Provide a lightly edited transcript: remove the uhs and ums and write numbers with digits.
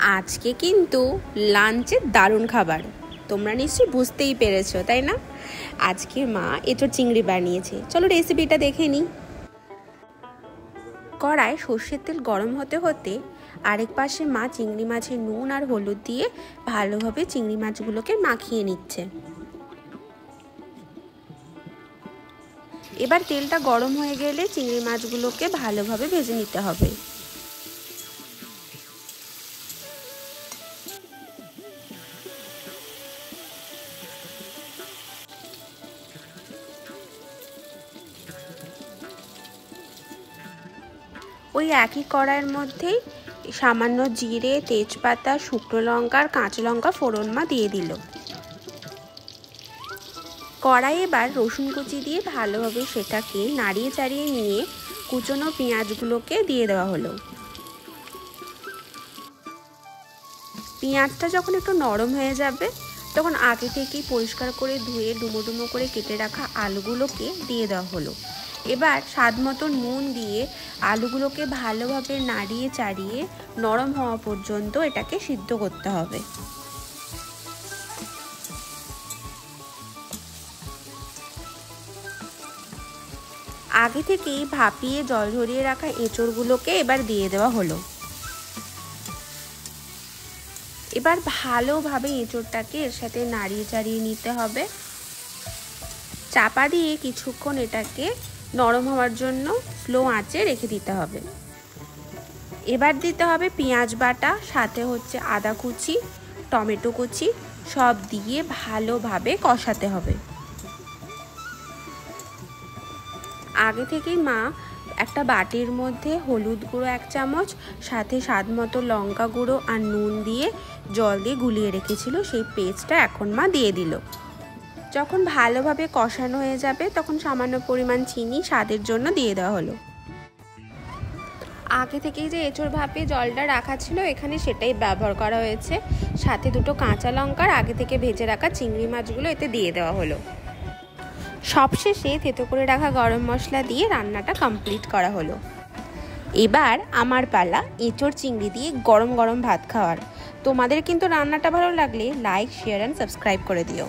আজকে কিন্তু লাঞ্চের দারুণ খাবার। তোমরা নিশ্চয়ই বুঝতেই পেরেছো, তাই না? আজকে মা এঁচোড় চিংড়ি বানিয়েছে। চলো রেসিপিটা দেখে নিই। কড়ায় সর্ষের তেল গরম হতে হতে আরেক পাশে মা চিংড়ি মাছে নুন আর হলুদ দিয়ে ভালোভাবে চিংড়ি মাছগুলোকে মাখিয়ে নিচ্ছে। এবার তেলটা গরম হয়ে গেলে চিংড়ি মাছগুলোকে ভালোভাবে ভেজে নিতে হবে। ওই একই কড়াইয়ের মধ্যেই সামান্য জিরে, তেজপাতা, শুকনো লঙ্কা আর কাঁচা লঙ্কা ফোড়ন মা দিয়ে দিল। কড়াই এবার রসুন কুচি দিয়ে ভালোভাবে সেটাকে নাড়িয়ে চাড়িয়ে নিয়ে কুচনো পেঁয়াজগুলোকে দিয়ে দেওয়া হলো। পেঁয়াজটা যখন একটু নরম হয়ে যাবে তখন আগে থেকেই পরিষ্কার করে ধুয়ে ডুমো ডুমো করে কেটে রাখা আলুগুলোকে দিয়ে দেওয়া হলো। এবার স্বাদ মতো নুন দিয়ে আলুগুলোকে ভালোভাবে নাড়িয়ে চাড়িয়ে নরম হওয়া পর্যন্ত এটাকে সিদ্ধ করতে হবে। আগে থেকেই ভাপিয়ে জল ঝরিয়ে রাখা এঁচোড়গুলোকে এবার দিয়ে দেওয়া হলো। এবার ভালোভাবে এঁচোড়টাকে এর সাথে নাড়িয়ে চাড়িয়ে নিতে হবে। চাপা দিয়ে কিছুক্ষণ এটাকে নরম হওয়ার জন্য স্লো আঁচে রেখে দিতে হবে। এবার দিতে হবে পেঁয়াজ বাটা, সাথে হচ্ছে আদা কুচি, টমেটো কুচি, সব দিয়ে ভালোভাবে কষাতে হবে। আগে থেকেই মা একটা বাটির মধ্যে হলুদ গুঁড়ো 1 চামচ, সাথে স্বাদ মতো লঙ্কা গুঁড়ো আর নুন দিয়ে জল দিয়ে গুলিয়ে রেখেছিল, সেই পেস্টটা এখন মা দিয়ে দিল। যখন ভালোভাবে কষানো হয়ে যাবে তখন সামান্য পরিমাণ চিনি স্বাদের জন্য দিয়ে দেওয়া হলো। আগে থেকেই যে এঁচোড় ভাপে জলটা রাখা ছিল এখানে সেটাই ব্যবহার করা হয়েছে। সাথে দুটো কাঁচা লঙ্কার আগে থেকে ভেজে রাখা চিংড়ি মাছগুলো এতে দিয়ে দেওয়া হলো। সবশেষে থেতো করে রাখা গরম মশলা দিয়ে রান্নাটা কমপ্লিট করা হলো। এবার আমার পালা এঁচোড় চিংড়ি দিয়ে গরম গরম ভাত খাওয়ার। তোমাদের কিন্তু রান্নাটা ভালো লাগলে লাইক, শেয়ার অ্যান্ড সাবস্ক্রাইব করে দিও।